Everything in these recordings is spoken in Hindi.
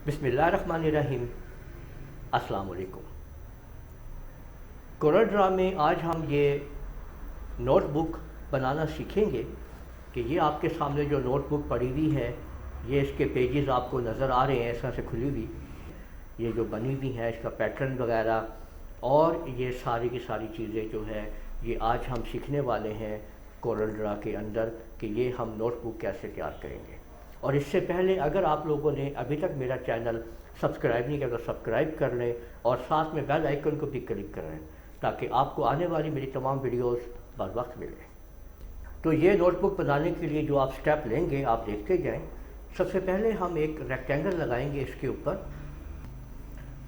बिस्मिल्लाहिर्रहमानिर्रहीम। अस्सलाम वालेकुम। कोरल ड्रा में आज हम ये नोटबुक बनाना सीखेंगे कि ये आपके सामने जो नोटबुक पड़ी हुई है, ये इसके पेजेस आपको नज़र आ रहे हैं इस तरह से खुली हुई। ये जो बनी हुई है इसका पैटर्न वगैरह और ये सारी की सारी चीज़ें जो है ये आज हम सीखने वाले हैं कोरल ड्रा के अंदर कि ये हम नोटबुक कैसे तैयार करेंगे। और इससे पहले अगर आप लोगों ने अभी तक मेरा चैनल सब्सक्राइब नहीं किया तो सब्सक्राइब कर लें और साथ में बेल आइकन को भी क्लिक करें ताकि आपको आने वाली मेरी तमाम वीडियोस बर वक्त मिले। तो ये नोटबुक बनाने के लिए जो आप स्टेप लेंगे आप देखते जाएं। सबसे पहले हम एक रेक्टेंगल लगाएंगे इसके ऊपर।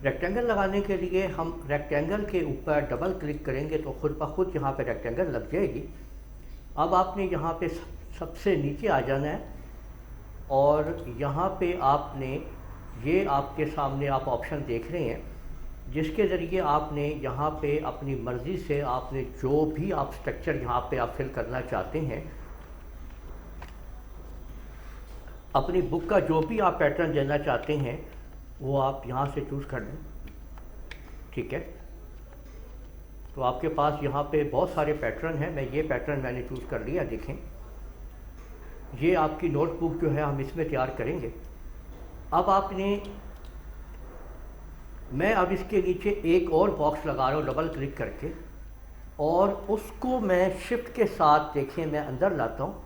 रेक्टेंगल लगाने के लिए हम रेक्टेंगल के ऊपर डबल क्लिक करेंगे तो खुद ब खुद यहाँ पे रेक्टेंगल लग जाएगी। अब आपने यहाँ पे सबसे नीचे आ जाना है और यहाँ पे आपने ये आपके सामने आप ऑप्शन देख रहे हैं जिसके ज़रिए आपने यहाँ पे अपनी मर्ज़ी से आपने जो भी आप स्ट्रक्चर यहाँ पे आप फिल करना चाहते हैं, अपनी बुक का जो भी आप पैटर्न देना चाहते हैं वो आप यहाँ से चूज़ कर लें। ठीक है, तो आपके पास यहाँ पे बहुत सारे पैटर्न हैं। मैं ये पैटर्न मैंने चूज़ कर लिया। देखें, ये आपकी नोटबुक जो है हम इसमें तैयार करेंगे। अब मैं अब इसके नीचे एक और बॉक्स लगा रहा हूँ डबल क्लिक करके और उसको मैं शिफ्ट के साथ देखें मैं अंदर लाता हूँ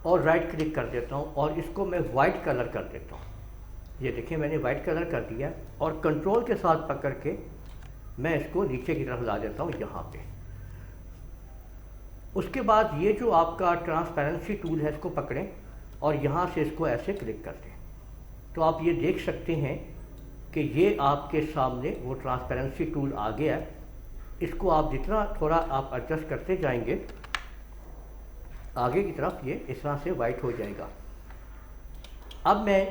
और राइट क्लिक कर देता हूँ और इसको मैं वाइट कलर कर देता हूँ। ये देखिए मैंने वाइट कलर कर दिया और कंट्रोल के साथ पकड़ के मैं इसको नीचे की तरफ ला देता हूँ यहाँ पे। उसके बाद ये जो आपका ट्रांसपेरेंसी टूल है इसको पकड़ें और यहाँ से इसको ऐसे क्लिक कर दें तो आप ये देख सकते हैं कि ये आपके सामने वो ट्रांसपेरेंसी टूल आ गया है। इसको आप जितना थोड़ा आप एडजस्ट करते जाएंगे आगे की तरफ ये इस तरह से वाइट हो जाएगा। अब मैं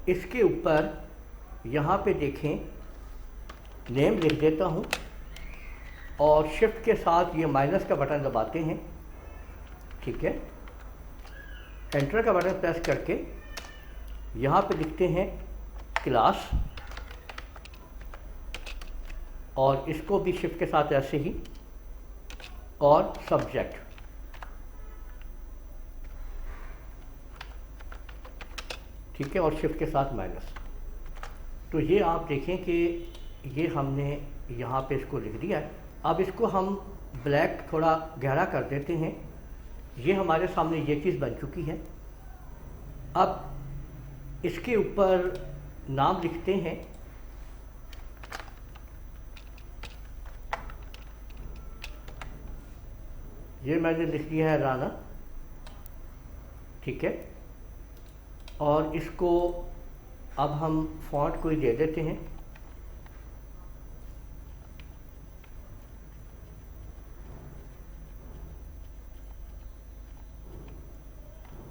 इसके ऊपर यहाँ पे देखें नेम लिख देता हूँ और शिफ्ट के साथ ये माइनस का बटन दबाते हैं। ठीक है, एंटर का बटन प्रेस करके यहाँ पे लिखते हैं क्लास और इसको भी शिफ्ट के साथ ऐसे ही और सब्जेक्ट। ठीक है, और शिफ्ट के साथ माइनस। तो ये आप देखें कि ये हमने यहाँ पे इसको लिख दिया है। अब इसको हम ब्लैक थोड़ा गहरा कर देते हैं। ये हमारे सामने ये चीज़ बन चुकी है। अब इसके ऊपर नाम लिखते हैं। ये मैंने लिख दिया है राना। ठीक है, और इसको अब हम फॉन्ट को ही दे देते हैं।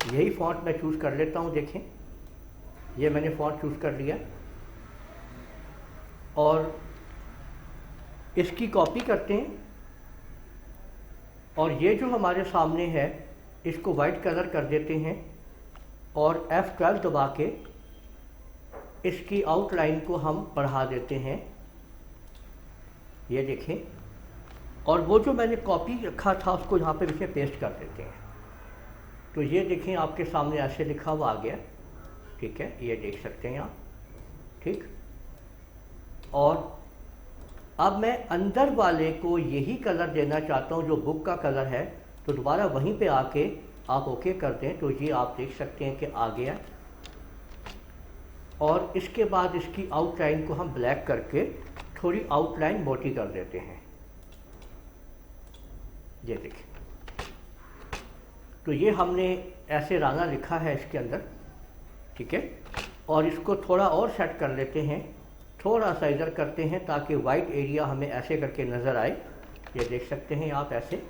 यही फॉन्ट मैं चूज़ कर लेता हूँ। देखें, ये मैंने फॉन्ट चूज़ कर लिया और इसकी कॉपी करते हैं और ये जो हमारे सामने है इसको वाइट कलर कर देते हैं और F12 दबा के इसकी आउटलाइन को हम बढ़ा देते हैं। ये देखें, और वो जो मैंने कॉपी रखा था उसको यहाँ पे इसमें पेस्ट कर देते हैं। तो ये देखें आपके सामने ऐसे लिखा हुआ आ गया। ठीक है, ये देख सकते हैं आप। ठीक, और अब मैं अंदर वाले को यही कलर देना चाहता हूँ जो बुक का कलर है, तो दोबारा वहीं पे आके आप ओके कर दें तो ये आप देख सकते हैं कि आ गया। और इसके बाद इसकी आउटलाइन को हम ब्लैक करके थोड़ी आउटलाइन मोटी कर देते हैं। ये देखिए, तो ये हमने ऐसे राना लिखा है इसके अंदर। ठीक है, और इसको थोड़ा और सेट कर लेते हैं, थोड़ा सा इधर करते हैं ताकि वाइट एरिया हमें ऐसे करके नज़र आए। ये देख सकते हैं आप ऐसे।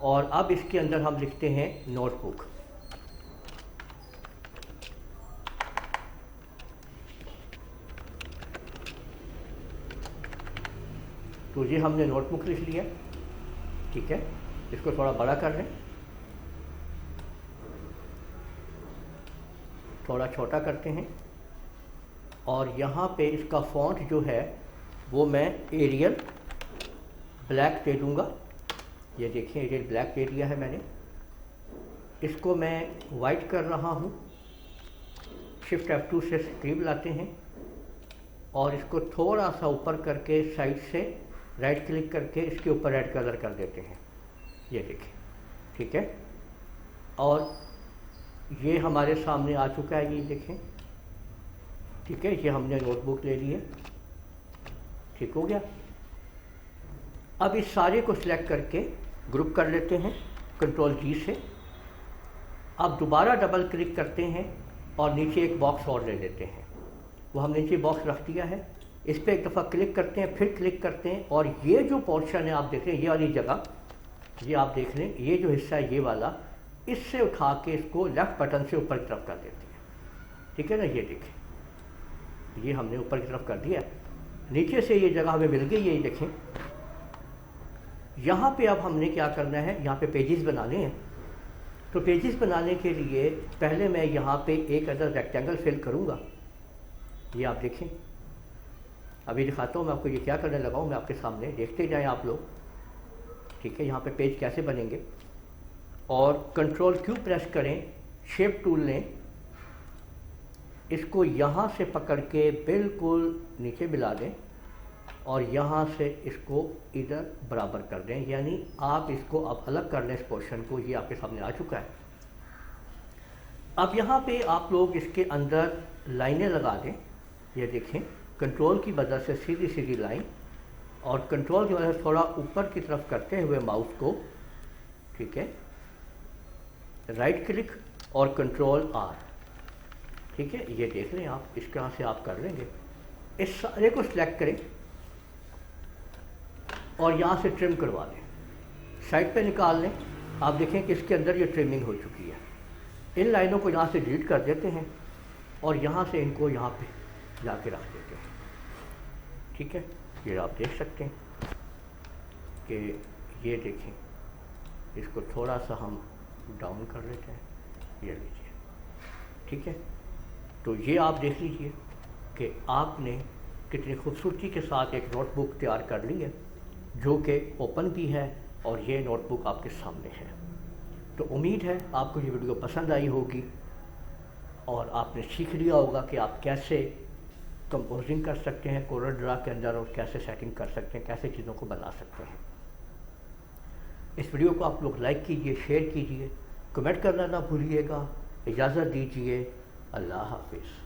और अब इसके अंदर हम लिखते हैं नोटबुक। तो ये हमने नोटबुक लिख लिया। ठीक है, इसको थोड़ा बड़ा कर लें, थोड़ा छोटा करते हैं। और यहाँ पे इसका फॉन्ट जो है वो मैं एरियल ब्लैक दे दूँगा। ये देखिए एरियल ब्लैक दे दिया है मैंने। इसको मैं वाइट कर रहा हूँ। शिफ्ट F2 से स्क्रीन लाते हैं और इसको थोड़ा सा ऊपर करके साइड से राइट क्लिक करके इसके ऊपर रेड कलर कर देते हैं। ये देखिए, ठीक है। और ये हमारे सामने आ चुका है, ये देखें, ठीक है। ये हमने नोटबुक ले ली है, ठीक हो गया। अब इस सारे को सिलेक्ट करके ग्रुप कर लेते हैं कंट्रोल G से। अब दोबारा डबल क्लिक करते हैं और नीचे एक बॉक्स और ले लेते हैं। वो हमने नीचे बॉक्स रख दिया है, इस पर एक दफ़ा क्लिक करते हैं, फिर क्लिक करते हैं और ये जो पोर्शन है आप देख रहे हैं, ये वाली जगह, ये आप देख लें, ये जो हिस्सा है ये वाला, इससे उठा के इसको लेफ़्ट बटन से ऊपर की तरफ कर देते हैं, ठीक है ना। ये देखें, ये हमने ऊपर की तरफ कर दिया। नीचे से ये जगह हमें मिल गई है, ये देखें। यहाँ पे अब हमने क्या करना है, यहाँ पे पेजेस बनाने हैं। तो पेजेस बनाने के लिए पहले मैं यहाँ पे एक अदर रेक्टेंगल फिल करूँगा। ये आप देखें, अभी दिखाता हूँ मैं आपको ये क्या करने लगा हूँ। मैं आपके सामने, देखते जाएं आप लोग, ठीक है। यहाँ पे पेज कैसे बनेंगे, और कंट्रोल Q प्रेस करें, शेप टूल लें, इसको यहाँ से पकड़ के बिल्कुल नीचे मिला दें और यहाँ से इसको इधर बराबर कर दें, यानी आप इसको अब अलग कर लें इस पोर्शन को। ये आपके सामने आ चुका है। अब यहाँ पे आप लोग इसके अंदर लाइनें लगा दें। ये देखें, कंट्रोल की मदद से सीधी सीधी लाइन, और कंट्रोल की मदद से थोड़ा ऊपर की तरफ करते हुए माउस को, ठीक है, राइट क्लिक और कंट्रोल R, ठीक है। ये देख लें आप, इस तरह से आप कर लेंगे। इस सारे को सिलेक्ट करें और यहाँ से ट्रिम करवा लें, साइड पे निकाल लें। आप देखें कि इसके अंदर ये ट्रिमिंग हो चुकी है। इन लाइनों को यहाँ से डिलीट कर देते हैं और यहाँ से इनको यहाँ पे जाके रख देते हैं, ठीक है। ये आप देख सकते हैं कि ये देखें, इसको थोड़ा सा हम डाउन कर लेते हैं, ये लीजिए, ठीक है। तो ये आप देख लीजिए कि आपने कितनी खूबसूरती के साथ एक नोटबुक तैयार कर ली है, जो कि ओपन भी है और ये नोटबुक आपके सामने है। तो उम्मीद है आपको ये वीडियो पसंद आई होगी और आपने सीख लिया होगा कि आप कैसे कंपोजिंग कर सकते हैं कोरल ड्रा के अंदर और कैसे सेटिंग कर सकते हैं, कैसे चीज़ों को बना सकते हैं। इस वीडियो को आप लोग लाइक कीजिए, शेयर कीजिए, कमेंट करना ना भूलिएगा। इजाज़त दीजिए, अल्लाह हाफिज़।